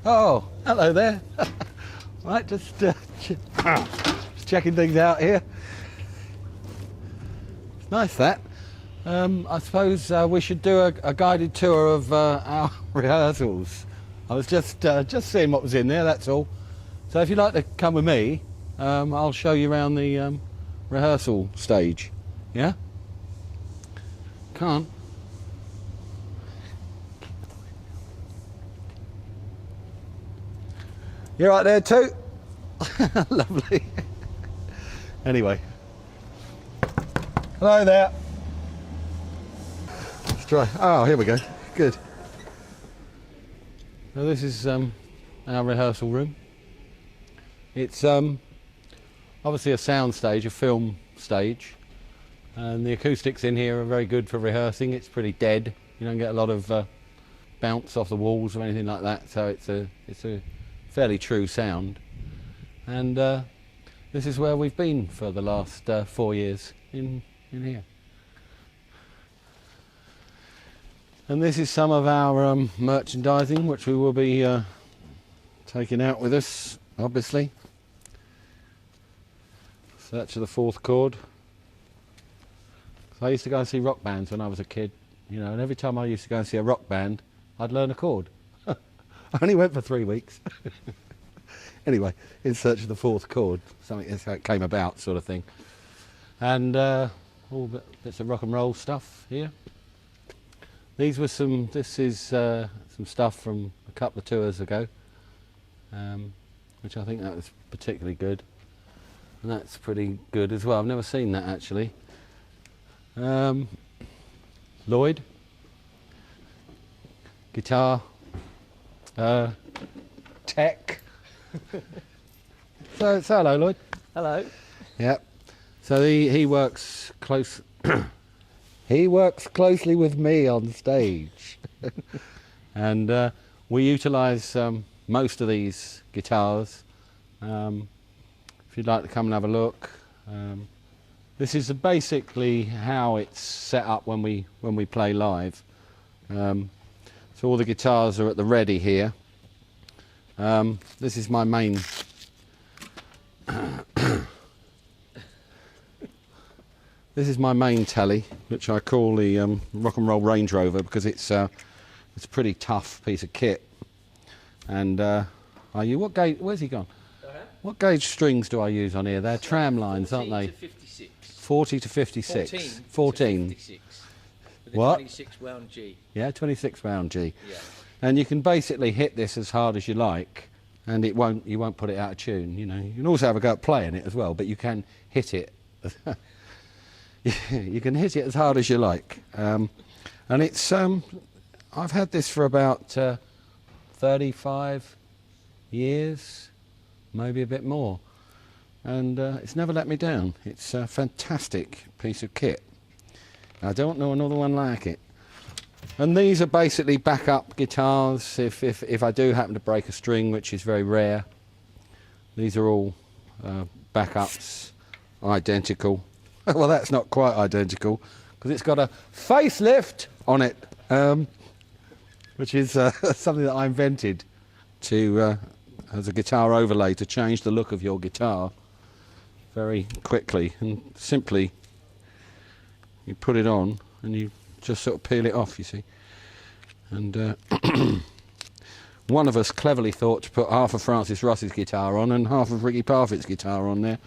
Oh, hello there. Right, just checking things out here. It's nice that. I suppose we should do a guided tour of our rehearsals. I was just seeing what was in there, that's all. So if you'd like to come with me, I'll show you around the rehearsal stage. Yeah? Can't. You're right there too? Lovely. Anyway. Hello there. Let's try. Oh, here we go. Good. So this is our rehearsal room. It's obviously a sound stage, a film stage, and the acoustics in here are very good for rehearsing. It's pretty dead. You don't get a lot of bounce off the walls or anything like that, so it's a fairly true sound. And this is where we've been for the last 4 years, in here. And this is some of our merchandising, which we will be taking out with us, obviously. Search of the Fourth Chord. So I used to go and see rock bands when I was a kid, you know, and every time I used to go and see a rock band, I'd learn a chord. I only went for 3 weeks. Anyway, In Search of the Fourth Chord, something that's how it came about, sort of thing. And all bits of rock and roll stuff here. This is some stuff from a couple of tours ago, which I think that was particularly good. And that's pretty good as well. I've never seen that actually. Lloyd, guitar, tech. So hello, Lloyd. Hello. Yep. So he works close. He works closely with me on stage, and we utilise most of these guitars. If you'd like to come and have a look, this is basically how it's set up when we play live. So all the guitars are at the ready here. This is my main. This is my main telly, which I call the Rock and Roll Range Rover, because it's a pretty tough piece of kit. And what gauge? Where's he gone? What gauge strings do I use on here? They're tram lines, aren't they? 40 to 56. 14 to 56. With a What? 26 wound G. Yeah, 26 wound G. Yeah. And you can basically hit this as hard as you like, and you won't put it out of tune. You know, you can also have a go at playing it as well, but you can hit it. You can hit it as hard as you like, and it's. I've had this for about 35 years, maybe a bit more, and it's never let me down. It's a fantastic piece of kit. I don't know another one like it. And these are basically backup guitars if I do happen to break a string, which is very rare. These are all backups, identical. Well, that's not quite identical, because it's got a facelift on it, which is something that I invented to as a guitar overlay to change the look of your guitar very quickly and simply. You put it on and you just sort of peel it off, you see. And one of us cleverly thought to put half of Francis Ross's guitar on and half of Ricky Parfitt's guitar on there,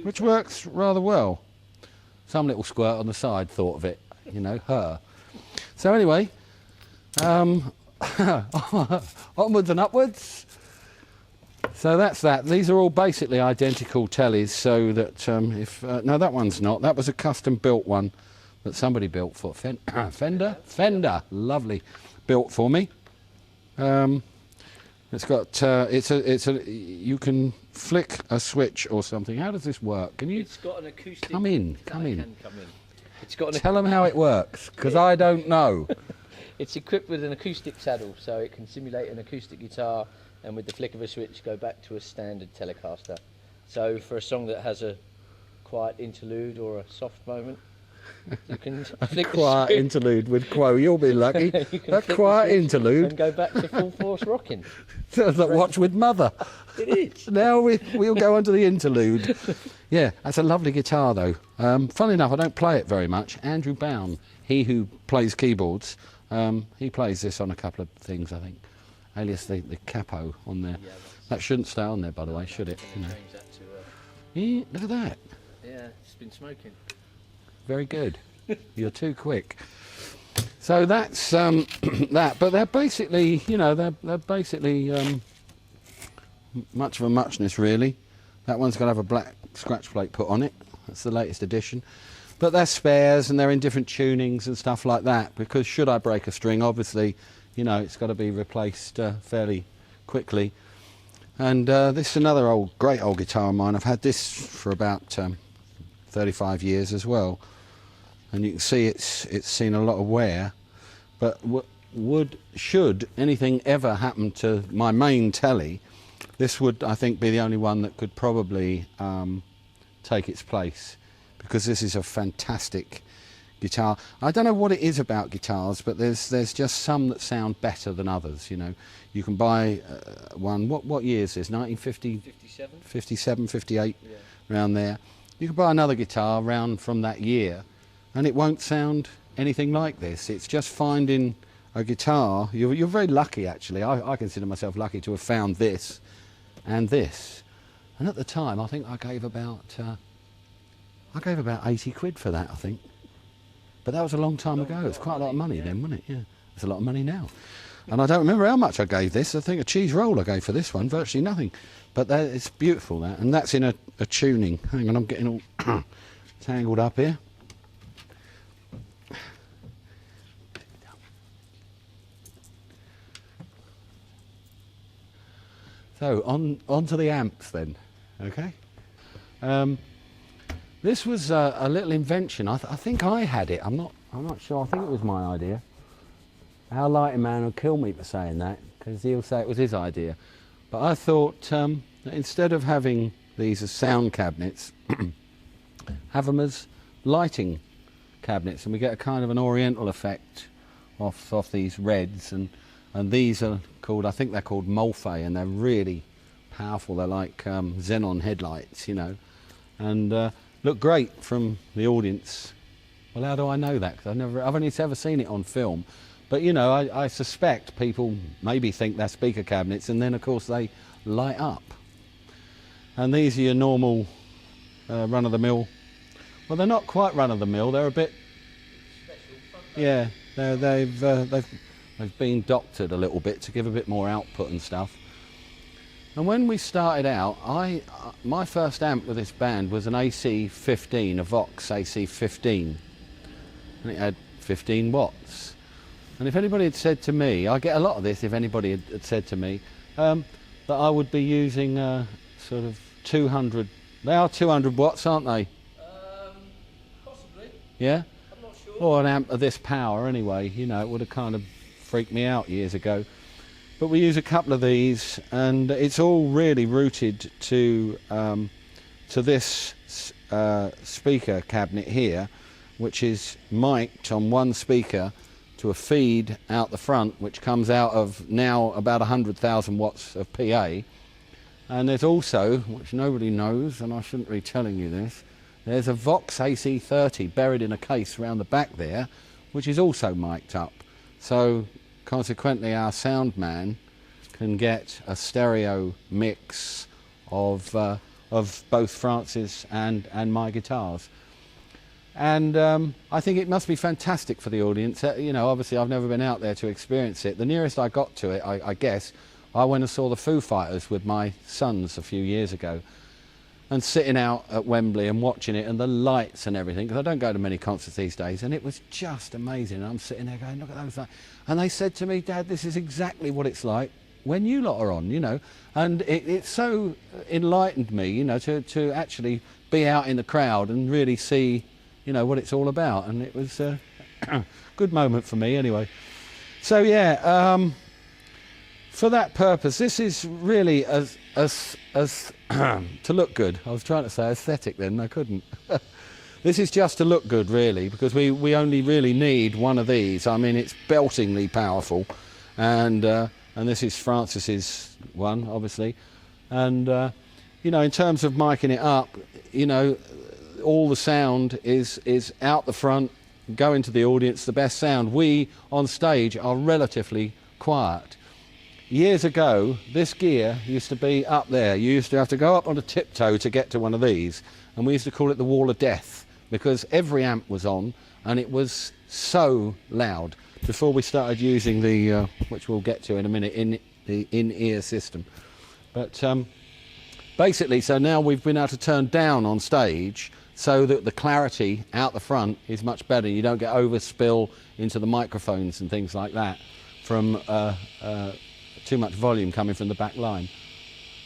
which works rather well. Some little squirt on the side thought of it, you know, her. So anyway, onwards and upwards. So that's that. These are all basically identical tellies, so that no, that one's not. That was a custom built one that somebody built for Fender, lovely, built for me. It's got you can flick a switch or something. How does this work? Can you? It's got an acoustic. Come in. It's got. Tell them how it works, because I don't know. It's equipped with an acoustic saddle, so it can simulate an acoustic guitar, and with the flick of a switch, go back to a standard Telecaster. So for a song that has a quiet interlude or a soft moment, You can A flick the quiet switch interlude with Quo. You'll be lucky. You can A flick the quiet switch interlude. and go back to full force rocking. Sounds like Watch with Mother. It is. Now we'll go on to the interlude. Yeah, that's a lovely guitar though. Funny enough, I don't play it very much. Andrew Bown, he who plays keyboards, he plays this on a couple of things, I think. Alias the capo on there. Yeah, That shouldn't stay on there, by the way, should it? You know. change that to, Yeah, look at that. yeah, it's been smoking. Very good. You're too quick. So that's that. But they're basically, you know, they're basically much of a muchness, really. That one's got to have a black scratch plate put on it. That's the latest edition. But they're spares and they're in different tunings and stuff like that. Because should I break a string, obviously, you know, it's got to be replaced fairly quickly. And this is another great old guitar of mine. I've had this for about 35 years as well. And you can see it's seen a lot of wear. But should anything ever happen to my main telly, this would, I think, be the only one that could probably take its place, because this is a fantastic guitar. I don't know what it is about guitars, but there's just some that sound better than others. You know, you can buy one. What year is this? 1950, 57? 57, 58, Yeah. around there. You can buy another guitar around from that year, and it won't sound anything like this. It's just finding a guitar. You're very lucky, actually. I consider myself lucky to have found this and this. And at the time, I think I gave about 80 quid for that, I think. But that was a long time ago. It's quite a lot of money then, wasn't it? Yeah, it's a lot of money now. And I don't remember how much I gave this. I think a cheese roll I gave for this one, virtually nothing. But it's beautiful, that. And that's in a tuning. Hang on, I'm getting all tangled up here. So on to the amps then, okay? This was a little invention. I think I had it. I'm not sure. I think it was my idea. Our lighting man will kill me for saying that, because he'll say it was his idea. But I thought that instead of having these as sound cabinets, have them as lighting cabinets, and we get a kind of an oriental effect off these reds. And these are called, I think they're called Molfe, and they're really powerful. They're like xenon headlights, you know, and look great from the audience. Well, how do I know that? Because I've only ever seen it on film. But, you know, I suspect people maybe think they're speaker cabinets, and then, of course, they light up. And these are your normal run-of-the-mill. Well, they're not quite run-of-the-mill. They're a bit... Yeah, they've been doctored a little bit to give a bit more output and stuff. And when we started out, my first amp with this band was an AC-15, a Vox AC-15. And it had 15 watts. And if anybody had said to me, I get a lot of this, if anybody had said to me, that I would be using sort of 200, they are 200 watts, aren't they? Possibly. Yeah? I'm not sure. Or an amp of this power anyway, you know, it would have kind of freaked me out years ago. But we use a couple of these, and it's all really rooted to this speaker cabinet here, which is mic'd on one speaker to a feed out the front, which comes out of now about 100,000 watts of PA. And there's also, which nobody knows, and I shouldn't be telling you this, there's a Vox AC30 buried in a case around the back there, which is also mic'd up. So consequently, our sound man can get a stereo mix of both Francis and my guitars. And I think it must be fantastic for the audience. You know, obviously I've never been out there to experience it. The nearest I got to it, I guess, I went and saw the Foo Fighters with my sons a few years ago, and sitting out at Wembley and watching it, and the lights and everything, because I don't go to many concerts these days, and it was just amazing. And I'm sitting there going, look at those lights. And they said to me, Dad, this is exactly what it's like when you lot are on, you know. And it so enlightened me, you know, to actually be out in the crowd and really see, you know, what it's all about. And it was a good moment for me anyway. So yeah, for that purpose, this is really as to look good. I was trying to say aesthetic then, I couldn't. This is just to look good, really, because we only really need one of these. I mean, it's beltingly powerful, and this is Francis's one, obviously, and you know, in terms of miking it up, you know, all the sound is out the front, going to the audience, the best sound. We on stage are relatively quiet. Years ago, this gear used to be up there. You used to have to go up on a tiptoe to get to one of these, and we used to call it the Wall of Death, because every amp was on and it was so loud before we started using the, which we'll get to in a minute, the in-ear system. But basically, so now we've been able to turn down on stage so that the clarity out the front is much better. You don't get overspill into the microphones and things like that from too much volume coming from the back line.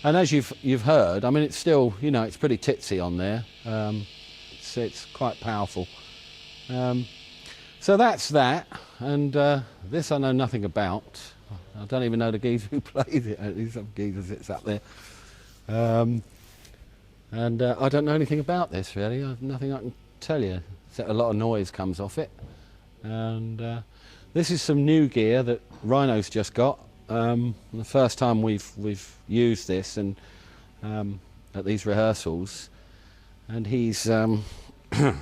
And as you've heard, I mean, it's still, you know, it's pretty titsy on there. It's quite powerful. So that's that, and this I know nothing about. I don't even know the geezer who plays it. There's some geezer sits up there. And I don't know anything about this, really. I've nothing I can tell you, except a lot of noise comes off it. And this is some new gear that Rhino's just got. The first time we've used this, and at these rehearsals, and he's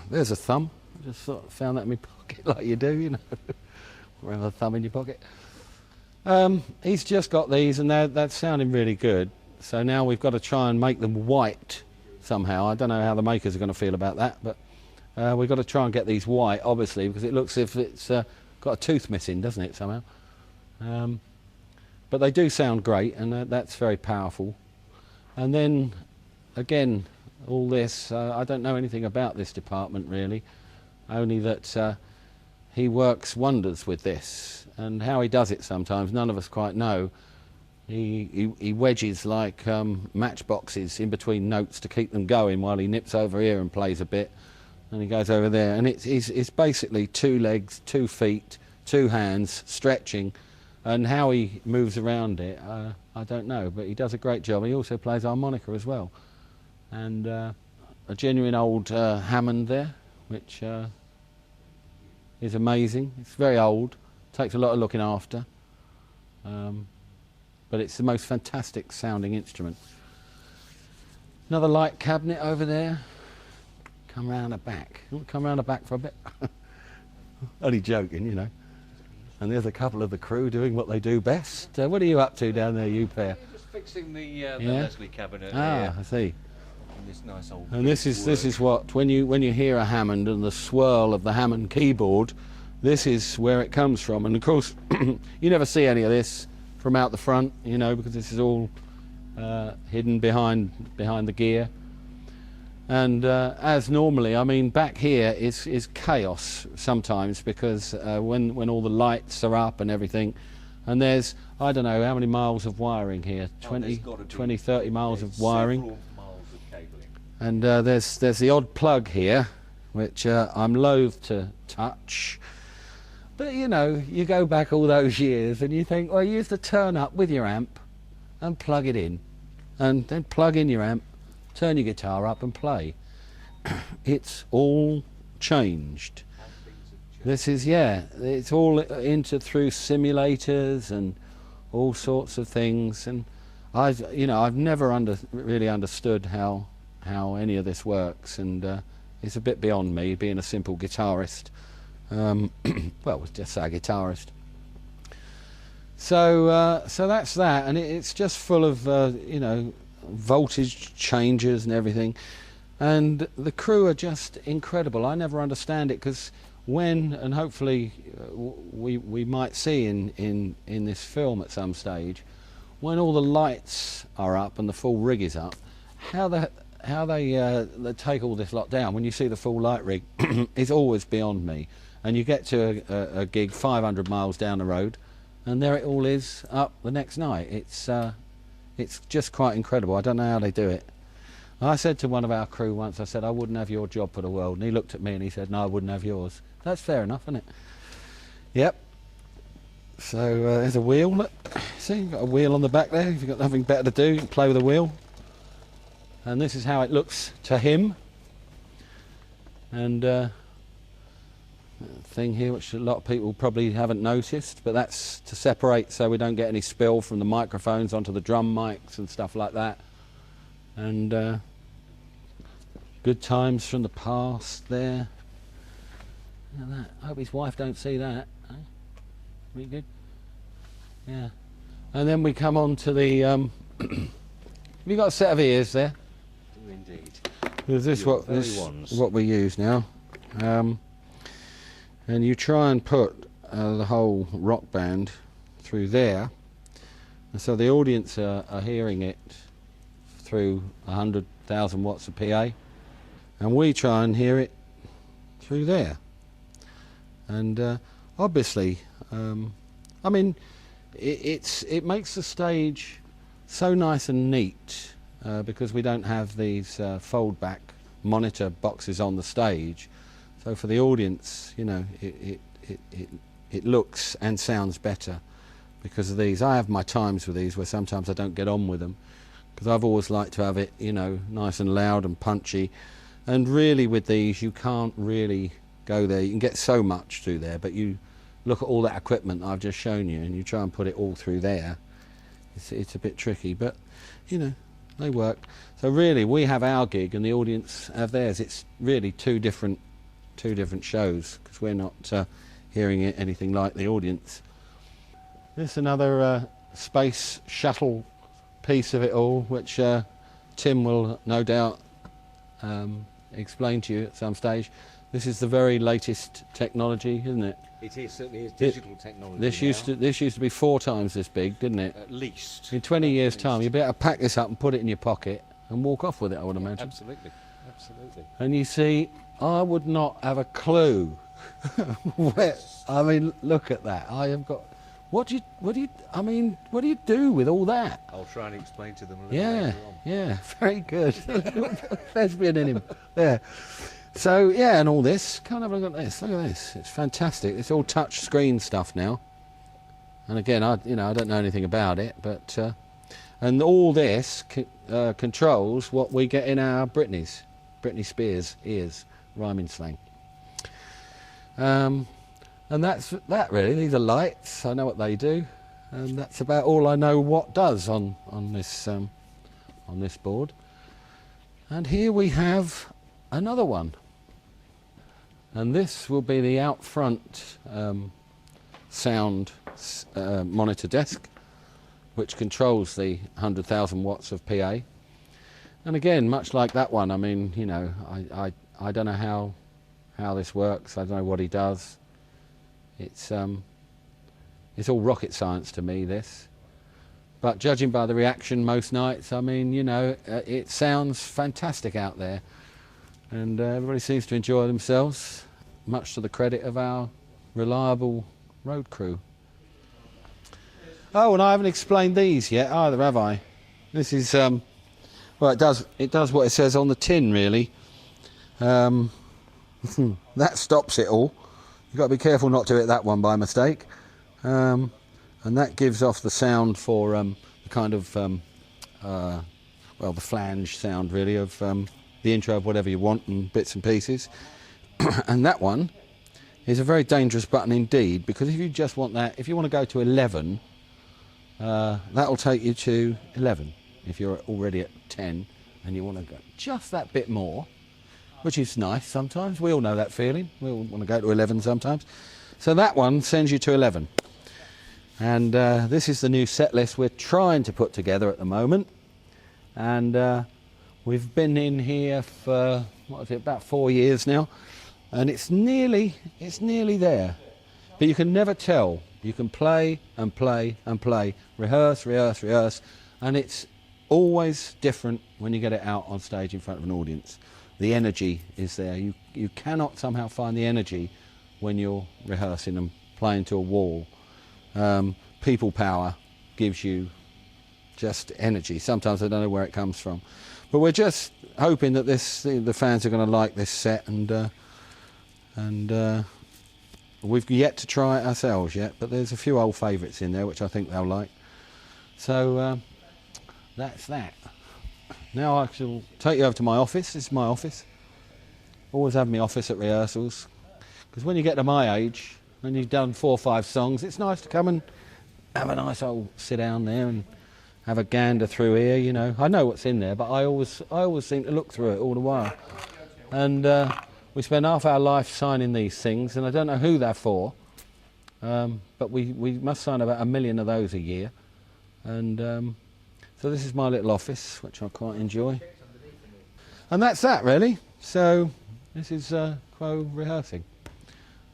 there's a thumb. I just found that in my pocket, like you do, you know. Have a thumb in your pocket. He's just got these, and that's sounding really good. So now we've got to try and make them white somehow. I don't know how the makers are going to feel about that, but we've got to try and get these white, obviously, because it looks as if it's got a tooth missing, doesn't it, somehow? But they do sound great, and that's very powerful. And then, again, all this, I don't know anything about this department, really, only that he works wonders with this, and how he does it sometimes, none of us quite know. He wedges like matchboxes in between notes to keep them going while he nips over here and plays a bit, and he goes over there, and it's basically 2 legs, 2 feet, 2 hands, stretching, and how he moves around it, I don't know, but he does a great job. He also plays harmonica as well, and a genuine old Hammond there, which is amazing. It's very old, takes a lot of looking after, but it's the most fantastic sounding instrument. Another light cabinet over there. Come round the back. You want to come round the back for a bit? Only joking, you know. And there's a couple of the crew doing what they do best. What are you up to down there, you pair? Just fixing the Leslie cabinet. Ah, here. I see. In this nice old. And this is what, when you hear a Hammond and the swirl of the Hammond keyboard, this is where it comes from. And of course, you never see any of this from out the front, you know, because this is all hidden behind the gear. And as normally, I mean, back here is chaos sometimes, because when all the lights are up and everything, and there's, I don't know how many miles of wiring here, 20, 30 miles of wiring. Several miles of cabling. And there's the odd plug here, which I'm loath to touch. But you know, you go back all those years and you think, well, you used to turn up with your amp and plug it in, and then plug in your amp, turn your guitar up and play. It's all changed. This is, yeah, it's all through simulators and all sorts of things, and I've never really understood how any of this works, and it's a bit beyond me, being a simple guitarist. Well, just say guitarist. So that's that, and it's just full of you know, voltage changes and everything, and the crew are just incredible. I never understand it, because when, and hopefully we might see in this film at some stage, when all the lights are up and the full rig is up, how they take all this lot down when you see the full light rig is always beyond me. And you get to a gig 500 miles down the road, and there it all is up the next night. It's just quite incredible. I don't know how they do it. I said to one of our crew once, I said, I wouldn't have your job for the world. And he looked at me and he said, no, I wouldn't have yours. That's fair enough, isn't it? Yep. So there's a wheel. Look. See, you've got a wheel on the back there. If you've got nothing better to do, you can play with the wheel. And this is how it looks to him. and thing here which a lot of people probably haven't noticed, but that's to separate so we don't get any spill from the microphones onto the drum mics and stuff like that. And good times from the past there. Look at that. I hope his wife don't see that. Eh? Really good. Yeah. And then we come on to the have you got a set of ears there? Do indeed. Is this Your what very this ones. what we use now? And you try and put the whole rock band through there, and so the audience are hearing it through 100,000 watts of PA, and we try and hear it through there. And obviously, I mean, it makes the stage so nice and neat because we don't have these fold back monitor boxes on the stage. So for the audience, you know, it looks and sounds better because of these. I have my times with these where sometimes I don't get on with them because I've always liked to have it, you know, nice and loud and punchy. And really with these, you can't really go there. You can get so much through there, but you look at all that equipment I've just shown you and you try and put it all through there. It's a bit tricky, but, you know, they work. So really, we have our gig and the audience have theirs. It's really two different shows because we're not hearing it anything like the audience. This is another space shuttle piece of it all, which Tim will no doubt explain to you at some stage. This is the very latest technology, isn't it? It is, certainly is digital technology. This now. used to be 4 times this big, didn't it? At least. In 20 years' At time, least. you'd be able to pack this up and put it in your pocket and walk off with it, I would imagine. Absolutely, absolutely. And you see, I would not have a clue where. I mean, look at that. I have got. What do you do with all that? I'll try and explain to them a little Yeah, later on. yeah, very good. Thespian in him. There. So yeah, and all this. Come and have a look at this. Look at this. It's fantastic. It's all touch screen stuff now. And again, I don't know anything about it, but and all this controls what we get in our Britney Spears ears, rhyming slang. And that's that really. These are lights. I know what they do, and that's about all I know what does on this board. And here we have another one, and this will be the out front sound monitor desk, which controls the 100,000 watts of PA. And again, much like that one, I mean, you know, I don't know how this works. I don't know what he does. It's all rocket science to me, this. But judging by the reaction most nights, I mean, you know, it sounds fantastic out there. And everybody seems to enjoy themselves, much to the credit of our reliable road crew. Oh, and I haven't explained these yet either, have I? This is, well, it does what it says on the tin, really. That stops it all. You've got to be careful not to hit that one by mistake. And that gives off the sound for the kind of, well, the flange sound, really, of the intro of whatever you want and bits and pieces. And that one is a very dangerous button indeed, because if you just want that, if you want to go to 11, that'll take you to 11. If you're already at 10 and you want to go just that bit more, which is nice sometimes. We all know that feeling. We all want to go to 11 sometimes. So that one sends you to 11. And this is the new set list we're trying to put together at the moment. And we've been in here for, what is it, about 4 years now. And it's nearly there. But you can never tell. You can play and play and play, rehearse, rehearse, rehearse. And it's always different when you get it out on stage in front of an audience. The energy is there. You cannot somehow find the energy when you're rehearsing and playing to a wall. People power gives you just energy. Sometimes I don't know where it comes from. But we're just hoping that the fans are going to like this set, and we've yet to try it ourselves yet, but there's a few old favourites in there which I think they'll like. So that's that. Now I shall take you over to my office. This is my office. always have my office at rehearsals, because when you get to my age and you've done 4 or 5 songs, it's nice to come and have a nice old sit down there and have a gander through here. You know, I know what's in there, but I always seem to look through it all the while. And we spend half our life signing these things, and I don't know who they're for, but we must sign about 1 million of those a year. And so this is my little office, which I quite enjoy. And that's that, really. So this is Quo rehearsing.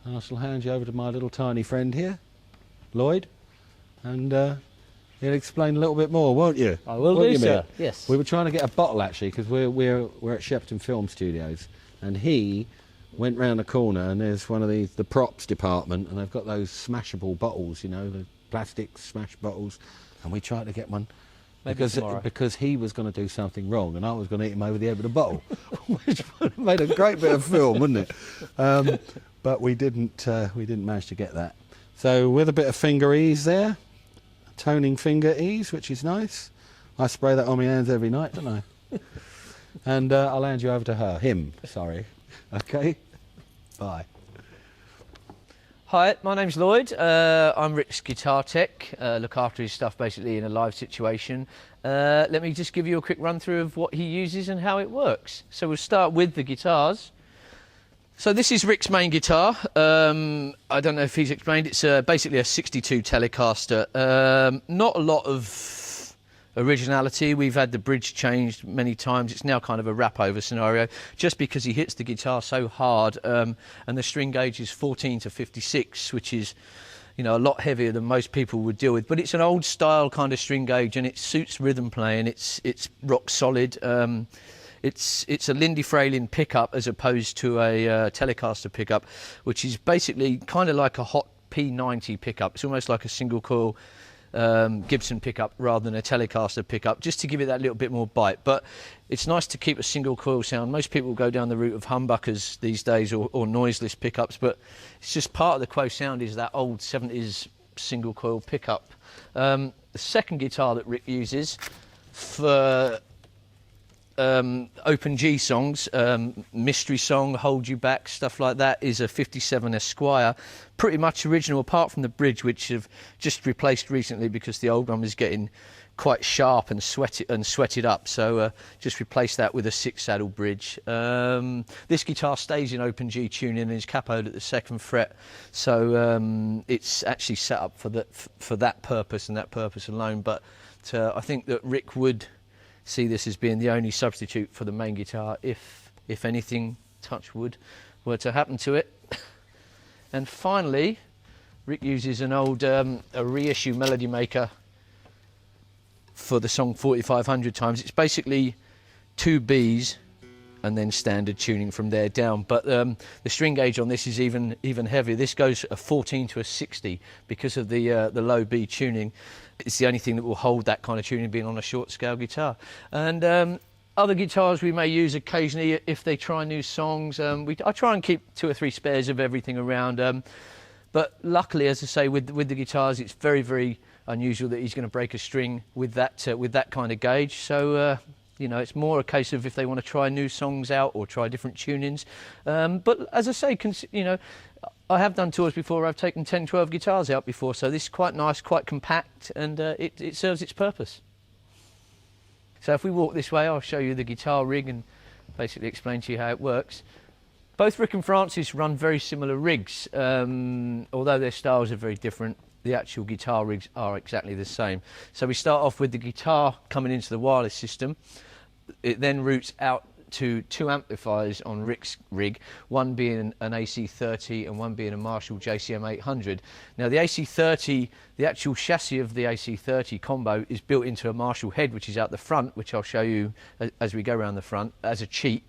And I shall hand you over to my little tiny friend here, Lloyd, and he'll explain a little bit more, won't you? I will Won't do, you, sir. Mick? Yes. We were trying to get a bottle, actually, because we're at Shepperton Film Studios, and he went round the corner, and there's one of the props department, and they've got those smashable bottles, you know, the plastic smash bottles, and we tried to get one. Maybe tomorrow. Because he was going to do something wrong, and I was going to hit him over the head with a bottle, which would have made a great bit of film, wouldn't it? But we didn't manage to get that. So with a bit of finger ease there, toning finger ease, which is nice. I spray that on my hands every night, don't I? And I'll hand you over to him. Sorry. Okay. Bye. Hi, my name's Lloyd. I'm Rick's guitar tech. Look after his stuff basically in a live situation. Let me just give you a quick run through of what he uses and how it works. So we'll start with the guitars. So this is Rick's main guitar. I don't know if he's explained. It's basically a 62 Telecaster. Not a lot of originality. We've had the bridge changed many times. It's now kind of a wrap over scenario, just because he hits the guitar so hard, and the string gauge is 14 to 56, which is, you know, a lot heavier than most people would deal with. But it's an old style kind of string gauge, and it suits rhythm playing. It's rock solid. It's a Lindy Fralin pickup as opposed to a Telecaster pickup, which is basically kind of like a hot P90 pickup. It's almost like a single coil Gibson pickup rather than a Telecaster pickup, just to give it that little bit more bite. But it's nice to keep a single coil sound. Most people go down the route of humbuckers these days, or noiseless pickups, but it's just part of the Quo sound is that old 70s single coil pickup. The second guitar that Rick uses for open G songs, Mystery Song, Hold You Back, stuff like that, is a 57 Esquire, pretty much original apart from the bridge, which have just replaced recently because the old one was getting quite sharp and sweated up, so just replaced that with a 6-saddle bridge. This guitar stays in open G tuning and is capoed at the 2nd fret, so it's actually set up for that purpose and that purpose alone. But I think that Rick would see this as being the only substitute for the main guitar if anything, touch wood, were to happen to it. And finally, Rick uses an old a reissue Melody Maker for the song 4500 times. It's basically 2 Bs and then standard tuning from there down, but the string gauge on this is even heavier. This goes a 14 to a 60 because of the low B tuning. It's the only thing that will hold that kind of tuning, being on a short scale guitar. And other guitars we may use occasionally if they try new songs. I try and keep 2 or 3 spares of everything around. But luckily, as I say, with the guitars, it's very, very unusual that he's going to break a string with that kind of gauge. So you know, it's more a case of if they want to try new songs out or try different tunings. But as I say, you know, I have done tours before. I've taken 10, 12 guitars out before, so this is quite nice, quite compact, and it serves its purpose. So if we walk this way, I'll show you the guitar rig and basically explain to you how it works. Both Rick and Francis run very similar rigs, although their styles are very different. The actual guitar rigs are exactly the same. So we start off with the guitar coming into the wireless system. It then routes out to 2 amplifiers on Rick's rig, one being an AC30 and one being a Marshall JCM 800. Now the AC30, the actual chassis of the AC30 combo is built into a Marshall head, which is out the front, which I'll show you as we go around the front as a cheat.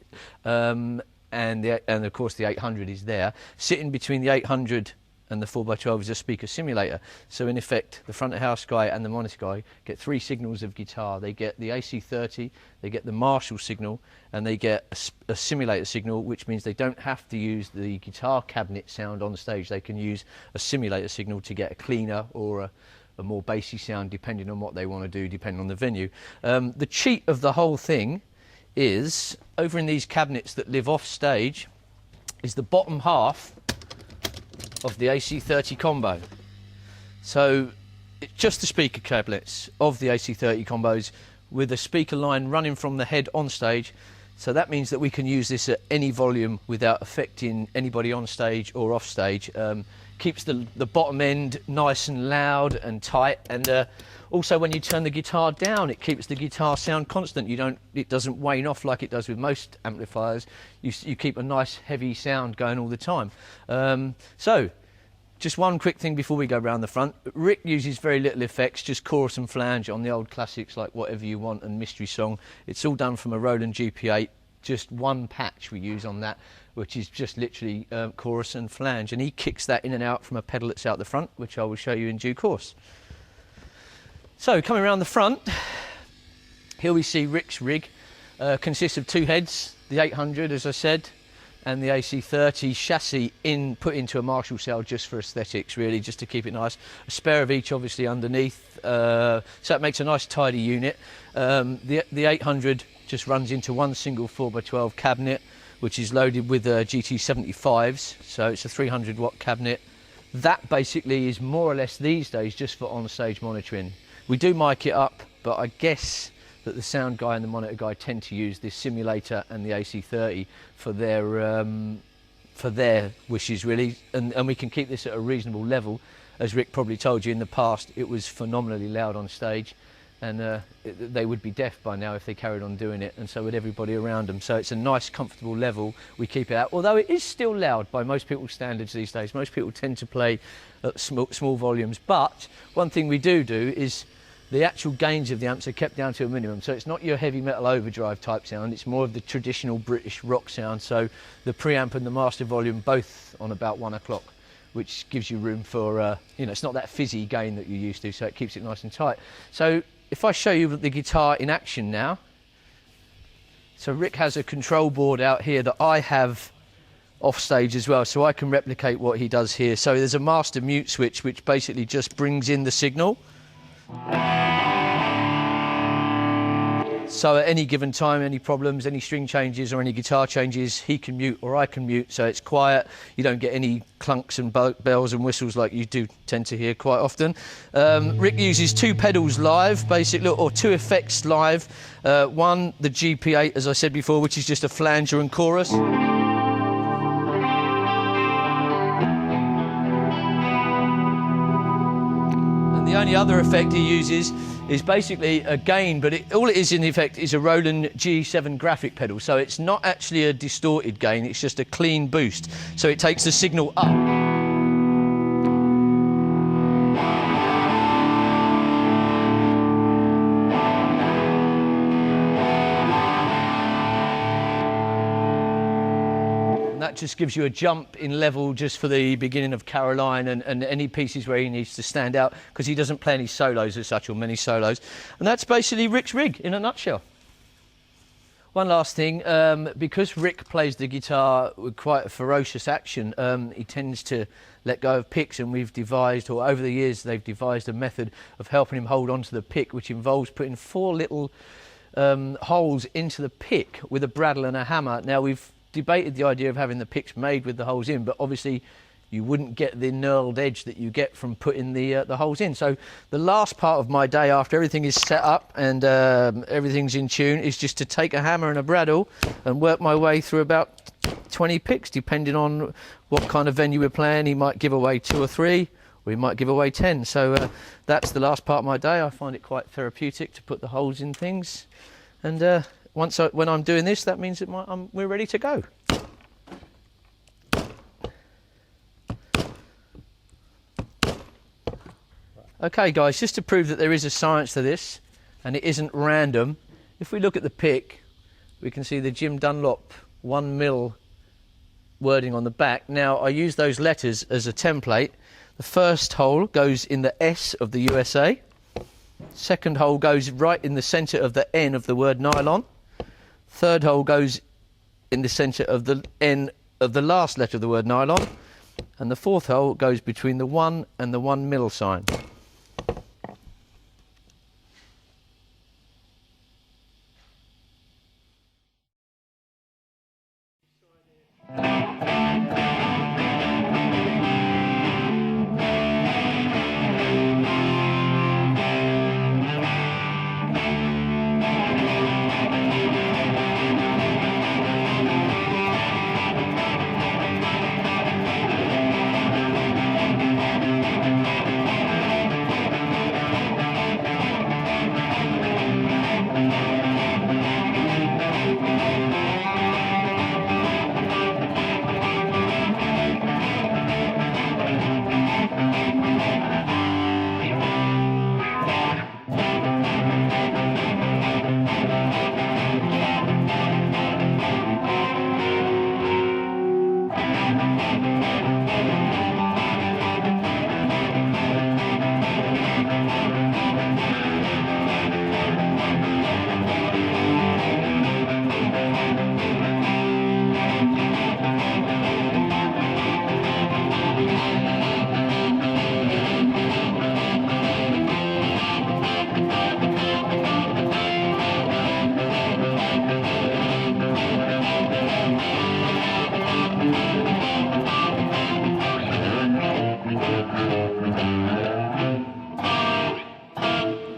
And of course the 800 is there. Sitting between the 800 and the 4x12 is a speaker simulator. So in effect, the front of house guy and the monitor guy get 3 signals of guitar. They get the AC30, they get the Marshall signal, and they get a simulator signal, which means they don't have to use the guitar cabinet sound on stage. They can use a simulator signal to get a cleaner or a more bassy sound, depending on what they want to do, depending on the venue. The cheat of the whole thing is, over in these cabinets that live off stage, is the bottom half of the AC30 combo. So it's just the speaker cablets of the AC30 combos with a speaker line running from the head on stage. So that means that we can use this at any volume without affecting anybody on stage or off stage. Keeps the bottom end nice and loud and tight, and also when you turn the guitar down, it keeps the guitar sound constant. It doesn't wane off like it does with most amplifiers. You keep a nice heavy sound going all the time. So just one quick thing before we go round the front. Rick uses very little effects, just chorus and flange on the old classics like Whatever You Want and Mystery Song. It's all done from a Roland GP8, just one patch we use on that, which is just literally chorus and flange, and he kicks that in and out from a pedal that's out the front, which I will show you in due course. So coming around the front, here we see Rick's rig. Consists of two heads, the 800 as I said, and the AC30 chassis put into a Marshall cell just for aesthetics, really, just to keep it nice. A spare of each obviously underneath, so it makes a nice tidy unit. The 800 just runs into one single 4x12 cabinet, which is loaded with GT75s, so it's a 300 watt cabinet. That basically is more or less these days just for on-stage monitoring. We do mic it up, but I guess that the sound guy and the monitor guy tend to use this simulator and the AC30 for their wishes, really, and we can keep this at a reasonable level. As Rick probably told you in the past, it was phenomenally loud on stage, and they would be deaf by now if they carried on doing it, and so would everybody around them. So it's a nice comfortable level we keep it at, although it is still loud by most people's standards these days. Most people tend to play at small volumes, but one thing we do is the actual gains of the amps are kept down to a minimum, so it's not your heavy metal overdrive type sound, it's more of the traditional British rock sound. So the preamp and the master volume both on about 1 o'clock, which gives you room for, it's not that fizzy gain that you're used to, so it keeps it nice and tight. So if I show you the guitar in action now, so Rick has a control board out here that I have off stage as well, so I can replicate what he does here. So there's a master mute switch which basically just brings in the signal. So at any given time, any problems, any string changes or any guitar changes, he can mute or I can mute, so it's quiet. You don't get any clunks and bells and whistles like you do tend to hear quite often. Rick uses two pedals live, basically, or two effects live. One, the GP8, as I said before, which is just a flanger and chorus. The only other effect he uses is basically a gain, but all it is in effect is a Roland G7 graphic pedal. So it's not actually a distorted gain, it's just a clean boost. So it takes the signal up. That just gives you a jump in level just for the beginning of Caroline and any pieces where he needs to stand out, because he doesn't play any solos as such, or many solos. And that's basically Rick's rig in a nutshell. One last thing, because Rick plays the guitar with quite a ferocious action, he tends to let go of picks, and we've devised, or over the years they've devised a method of helping him hold onto the pick, which involves putting 4 little holes into the pick with a bradawl and a hammer. Now we've debated the idea of having the picks made with the holes in, but obviously you wouldn't get the knurled edge that you get from putting the holes in. So the last part of my day, after everything is set up and everything's in tune, is just to take a hammer and a bradawl and work my way through about 20 picks, depending on what kind of venue we're playing. He might give away 2 or 3, or he might give away 10. So that's the last part of my day. I find it quite therapeutic to put the holes in things, and when I'm doing this, that means that we're ready to go. Okay guys, just to prove that there is a science to this and it isn't random, if we look at the pick, we can see the Jim Dunlop 1mm wording on the back. Now I use those letters as a template. The first hole goes in the S of the USA. Second hole goes right in the centre of the N of the word nylon. Third hole goes in the centre of the N of the last letter of the word nylon. And the fourth hole goes between the 1 and the 1mm sign.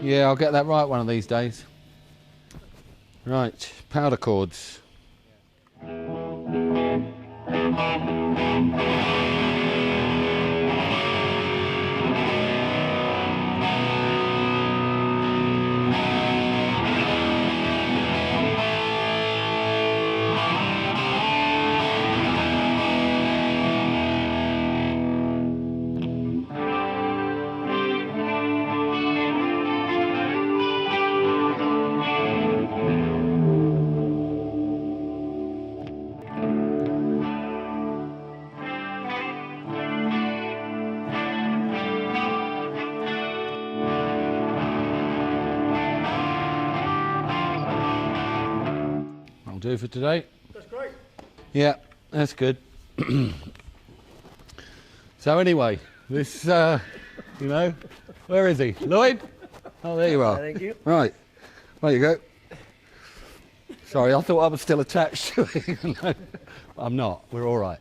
Yeah, I'll get that right one of these days. Right, powder chords. That'll do for today. That's great. Yeah, that's good. So anyway, this, you know, where is he? Lloyd? Oh, there you are. Thank you. Right, there you go. Sorry, I thought I was still attached to it. No, I'm not. We're all right.